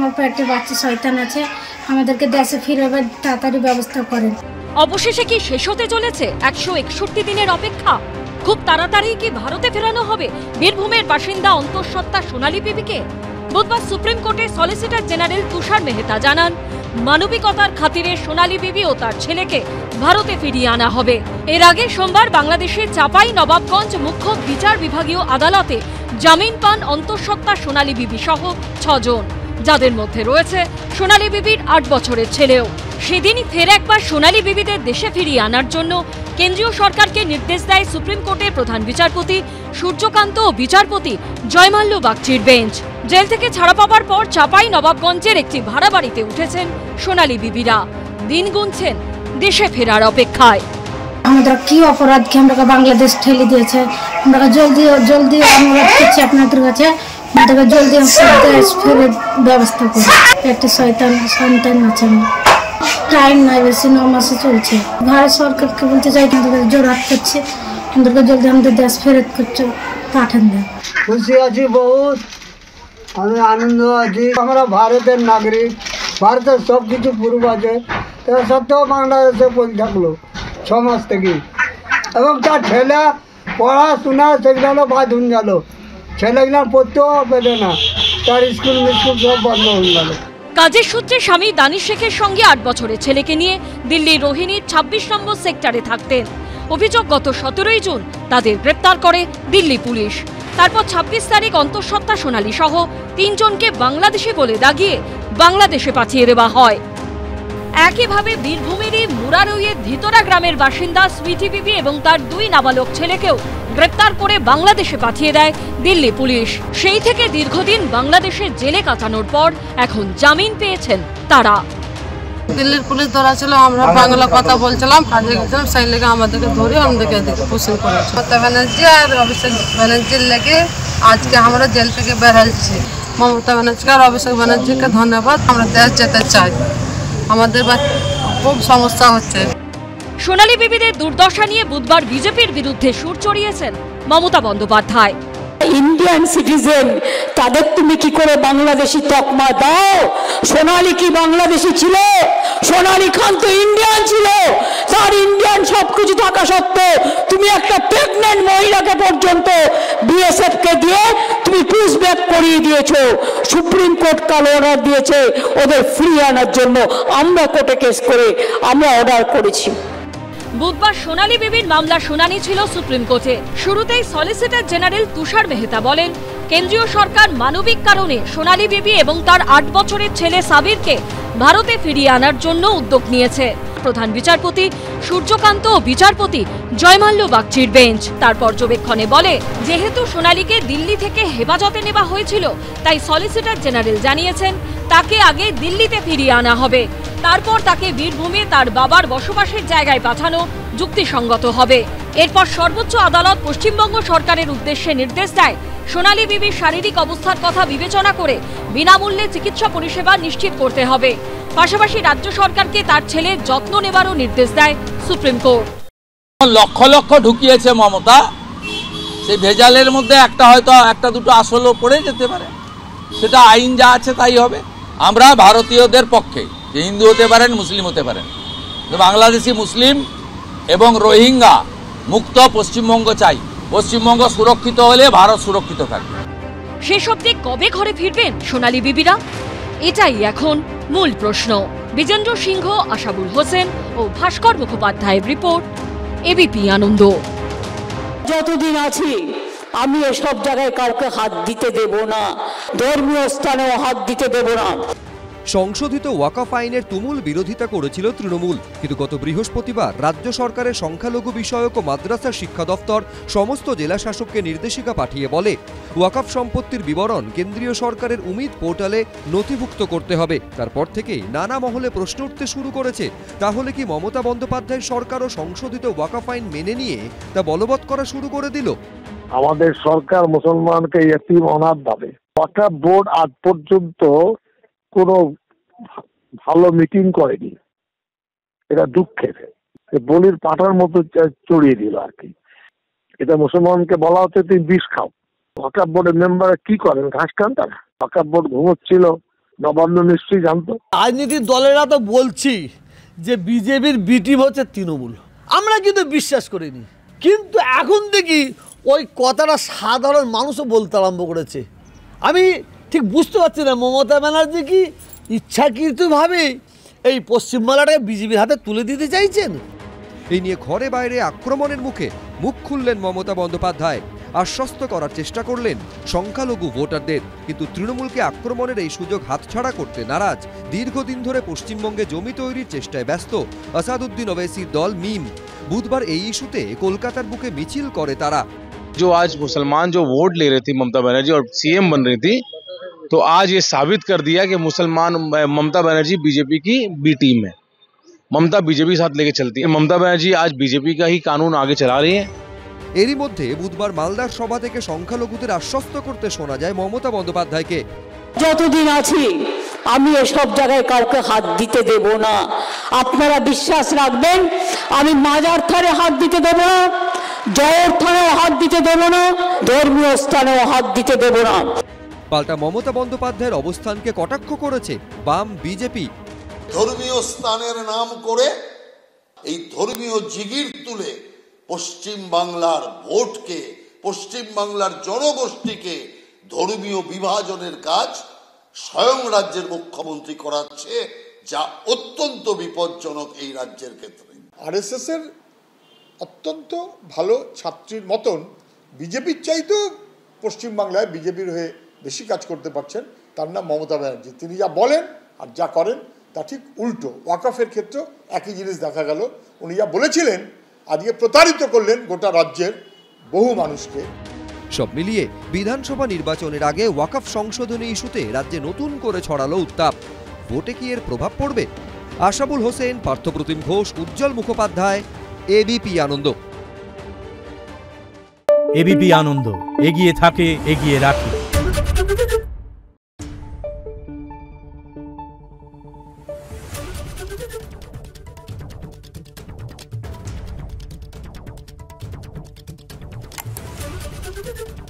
আমার পেটে বাচ্চা শয়তান আছে, আমাদেরকে দেশে ফিরাবার তাড়াতাড়ি ব্যবস্থা করেন। অবশেষে কি শেষ হতে চলেছে 161 দিনের অপেক্ষা? খুব তাড়াতাড়ি কি ভারতে ফেরানো হবে বীরভূমের বাসিন্দা অন্তঃসত্ত্বা সোনালী বিবিকে? বুধবার সুপ্রিম কোর্টের সলিসিটর জেনারেল তুষার মেহতা জানান, মানবিকতার খাতিরে সোনালী বিবি ও তার ছেলেকে ভারতে ফিরিয়ে আনা হবে। এর আগে সোমবার বাংলাদেশের চাপাই নবাবগঞ্জ মুখ্য বিচার বিভাগীয় আদালতে জামিন পান অন্তঃসত্ত্বা সোনালী বিবি সহ 6 জন, যাদের মধ্যে রয়েছে সোনালী বিবির 8 বছরের ছেলেও। সেদিনই ফের একবার সোনালী বিবিদের দেশে ফিরিয়ে আনার জন্য কেন্দ্রীয় সরকারকে নির্দেশ দেয় সুপ্রিম কোর্টের প্রধান বিচারপতি সূর্যকান্ত ও বিচারপতি জয়মাল্য বাগচির বেঞ্চ। জেল থেকে ছাড়া পাওয়ার পর চাপাই নবাবগঞ্জের একটি ভাড়া বাড়িতে উঠেছেন সোনালী বিবিরা। দিন গুনছেন দেশে ফেরার অপেক্ষায়। আমরা কি অপরাধকে আমরা বাংলাদেশ ঠেলে দিয়েছে, আমরা জলদি জলদি অনুরোধ করছি আপনাদের কাছে, আমাদেরকে জলদি দেশ ফেরার ব্যবস্থা করুন। একটা শয়তান সন্তান আছে, টাইম নাই বেশি, 9 মাসে চলছে। ভারত সরকারকে বলতে চাই আমাদের জোরাত করছে, আমাদেরকে জলদি আমাদের দেশ ফেরত করছে, পাঠান দেন। খুশি আছি বহুত, আমি আনন্দ আছি। আমরা ভারতের নাগরিক, ভারতের সব কিছু পূর্ব আছে, তা সত্ত্বেও বাংলাদেশে পড়ে থাকলো 6 মাস থেকে, এবং তার ছেলে পড়াশোনা সেগুলো বাদ হয়ে গেল, ছেলেগুলো পড়তেও পেলে না, তার স্কুল মিস্কুল সব বন্ধ হয়ে গেল। কাজের সূত্রে স্বামী দানিশ শেখের সঙ্গে 8 বছরের ছেলেকে নিয়ে দিল্লির রোহিণীর 26 নম্বর সেক্টরে থাকতেন। অভিযোগ, গত 17ই জুন তাদের গ্রেপ্তার করে দিল্লি পুলিশ। তারপর 26 তারিখ অন্তঃসত্ত্বা সোনালী সহ 3 জনকে বাংলাদেশি বলে দাগিয়ে বাংলাদেশে পাঠিয়ে দেওয়া হয়। একইভাবে বীরভূমেরই মুরারইয়ের ভিতরা গ্রামের বাসিন্দা সুইটি বিবি এবং তার 2 নাবালক ছেলেকেও গ্রেপ্তার করে বাংলাদেশে পাঠিয়ে দেয় দিল্লি পুলিশ। সেই থেকে দীর্ঘদিন বাংলাদেশে জেলে কাটানোর পর এখন জামিন পেয়েছেন তারা। দিল্লির পুলিশ ধরা ছিল, আমরা বাংলা কথা বলছিলাম, কাজে গেছিলাম, সেই লেগে আমাদেরকে ধরে আমাদেরকে পুষিং করেছে। মমতা ব্যানার্জি আর অভিষেক ব্যানার্জির লেগে আজকে আমরা জেল থেকে বের হচ্ছি। মমতা ব্যানার্জি আর অভিষেক ব্যানার্জিকে ধন্যবাদ। আমরা দেশ যেতে চাই, আমাদের খুব সমস্যা হচ্ছে। সোনালী বিবিদের দুর্দশা নিয়ে বুধবার বিজেপির বিরুদ্ধে সুর চড়িয়েছেন মমতা বন্দ্যোপাধ্যায়। ইন্ডিয়ান সিটিজেন, তাদের তুমি কি করে বাংলাদেশি তকমা দাও? সোনালী কি বাংলাদেশি ছিল? সোনালী খান তো ইন্ডিয়ান ছিল, তার ইন্ডিয়ান সবকিছু থাকা সত্ত্বেও তুমি একটা প্রেগনেন্ট মহিলাকে পর্যন্ত বিএসএফ কে দিয়ে তুমি পুশ ব্যাক করিয়ে দিয়েছো। সুপ্রিম কোর্ট কাল অর্ডার দিয়েছে ওদের ফ্রি আনার জন্য, আমরা কোর্টে কেস করে আমরা অর্ডার করেছি। বুধবার সোনালী বিবির মামলা শুনানি ছিল সুপ্রিম কোর্টে। শুরুতেই সলিসিটর জেনারেল তুষার মেহতা বলেন, কেন্দ্রীয় সরকার মানবিক কারণে সোনালী বিবি এবং তার 8 বছরের ছেলে সাবিরকে ভারতে ফিরিয়ে আনার জন্য উদ্যোগ নিয়েছে। প্রধান বিচারপতি সূর্যকান্ত ও বিচারপতি জয়মাল্য বাগচির বেঞ্চ তার পর্যবেক্ষণে বলে, যেহেতু সোনালীকে দিল্লি থেকে হেফাজতে নেওয়া হয়েছিল, তাই সলিসিটর জেনারেল জানিয়েছেন তাকে আগে দিল্লিতে ফিরিয়ে আনা হবে, তারপর তাকে বীরভূমে তার বাবার বসবাসের জায়গায় পাঠানো যুক্তিসঙ্গত হবে। এরপর সর্বোচ্চ আদালত পশ্চিমবঙ্গ সরকারের উদ্দেশ্যে নির্দেশ দেয়, সোনালী বিবির শারীরিক অবস্থার কথা বিবেচনা করে বিনামূল্যে চিকিৎসা পরিষেবা নিশ্চিত করতে হবে। পাশাপাশি রাজ্য সরকারকে তার ছেলের যত্ন নেবারও নির্দেশ দেয় সুপ্রিম কোর্ট। লক্ষ লক্ষ ঢুকিয়েছে মমতা, সেই ভেজালের মধ্যে একটা হয়তো একটা দুটো আসলও পড়ে যেতে পারে, সেটা আইন যা আছে তাই হবে। আমরা ভারতীয়দের পক্ষে, যে হিন্দু হতে পারেন মুসলিম হতে পারেন, বাংলাদেশি মুসলিম এবং রোহিঙ্গা মুক্ত পশ্চিমবঙ্গ চাই। পশ্চিমবঙ্গ সুরক্ষিত হলে ভারত সুরক্ষিত থাকবে। শেষ অবধি কবে ঘরে ফিরবেন সোনালী বিবিরা? এটাই এখন মূল প্রশ্ন। বিজেন্দ্র সিংহ, আশাবুল হোসেন ও ভাস্কর মুখোপাধ্যায়ের রিপোর্ট, এবিপি আনন্দ। যতদিন আছি আমি এসব জায়গায় কাউকে হাত দিতে দেব না, ধর্মীয় স্থানেও হাত দিতে দেব না। সংশোধিত ওয়াকফ আইনের তুমুল বিরোধিতা করেছিল তৃণমূল, কিন্তু গত বৃহস্পতিবার রাজ্য সরকারের সংখ্যালঘু বিষয়ক ও মাদ্রাসা শিক্ষা দফতর সমস্ত জেলা শাসককে নির্দেশিকা পাঠিয়ে বলে, ওয়াকফ সম্পত্তির বিবরণ কেন্দ্রীয় সরকারের উমিদ পোর্টালে নথিভুক্ত করতে হবে। তারপর থেকেই নানা মহলে প্রশ্ন উঠতে শুরু করেছে, তাহলে কি মমতা বন্দ্যোপাধ্যায়ের সরকারও সংশোধিত ওয়াকফ আইন মেনে নিয়ে তা বলবৎ করা শুরু করে দিল? আমাদের সরকার মুসলমানকে ইতিম অনাথ ভাবে। ওয়াকফ বোর্ড আজ পর্যন্ত কোনো ভালো মিটিং করেনি, এটা দুঃখের। বলির পাঠার মতো চড়িয়ে দিল আর কি। এটা মুসলমানকে বলা হচ্ছে তুমি বিষ খাও। ওয়াকফ বোর্ডের মেম্বার কি করেন? ঘাস খান তারা। ওয়াকফ বোর্ড ঘুমোচ্ছিল, নবান্ন নিশ্চয়ই জানতো। রাজনীতির দলেরা তো বলছি যে বিজেপির বি টিম হচ্ছে তৃণমূল, আমরা কিন্তু বিশ্বাস করিনি, কিন্তু এখন দেখি ওই কথাটা সাধারণ মানুষও বলতে আরম্ভ করেছে। আমি ঠিক বুঝতে পারছি না মমতা ব্যানার্জি কি ইচ্ছাকৃতভাবে এই পশ্চিমবাংলাটাকে বিজেপির হাতে তুলে দিতে চাইছেন। এই নিয়ে ঘরে বাইরে আক্রমণের মুখে মুখ খুললেন মমতা বন্দ্যোপাধ্যায়। আশ্বস্ত করার চেষ্টা করলেন সংখ্যালঘু ভোটারদের, কিন্তু তৃণমূলকে আক্রমণের এই সুযোগ হাতছাড়া করতে নারাজ। দীর্ঘদিন ধরে পশ্চিমবঙ্গে জমি তৈরির চেষ্টায় ব্যস্ত আসাদুদ্দিন ওয়াইসির দল মিম। বুধবার এই ইস্যুতে কলকাতার বুকে মিছিল করে তারা। जो आज मुसलमान जो वोट ले रही थी ममता बनर्जी और सीएम बन रही थी, तो आज ये साबित कर दिया कि मुसलमान ममता बनर्जी बीजेपी की बी टीम है। ममता बीजेपी साथ लेके चलती है। ममता बनर्जी आज बीजेपी का ही कानून आगे चला रही है। এরই মধ্যে বুধবার মালদার সভা থেকে সংখ্যালঘুদের আশ্বস্ত করতে শোনা যায় মমতা বন্দ্যোপাধ্যায়কে। যতদিন আছি আমি এসব জায়গায় কাউকে হাত দিতে দেব না। আপনারা বিশ্বাস রাখবেন, আমি মাজার থানে হাত দিতে দেব না, জয়ের থানেও হাত দিতে দেব না, ধর্মীয় স্থানেও হাত দিতে দেব না। পাল্টা মমতা বন্দ্যোপাধ্যায়ের অবস্থানকে কটাক্ষ করেছে বাম বিজেপি। ধর্মীয় স্থানের নাম করে এই ধর্মীয় জিগির তুলে পশ্চিম বাংলার ভোটকে, পশ্চিম বাংলার জনগোষ্ঠীকে ধর্মীয় বিভাজনের কাজ স্বয়ং রাজ্যের মুখ্যমন্ত্রী করাচ্ছে, যা অত্যন্ত বিপজ্জনক এই রাজ্যের ক্ষেত্রে। আরএসএস এর অত্যন্ত ভালো ছাত্রীর মতন বিজেপির চাইতেও পশ্চিমবাংলায় বিজেপির হয়ে বেশি কাজ করতে পারছেন, তার নাম মমতা ব্যানার্জি। তিনি যা বলেন আর যা করেন তা ঠিক উল্টো। ওয়াকফের ক্ষেত্রে একই জিনিস দেখা গেল, উনি যা বলেছিলেন আজকে প্রতারিত করলেন গোটা রাজ্যের বহু মানুষকে। সব মিলিয়ে বিধানসভা নির্বাচনের আগে ওয়াকফ সংশোধনী ইস্যুতে রাজ্যে নতুন করে ছড়ালো উত্তাপ। ভোটে কি এর প্রভাব পড়বে? আশাবুল হোসেন, পার্থপ্রতিম ঘোষ, উজ্জ্বল মুখোপাধ্যায়, এবিপি আনন্দ। এবিপি আনন্দ, এগিয়ে থাকে, এগিয়ে রাখে। Thank you.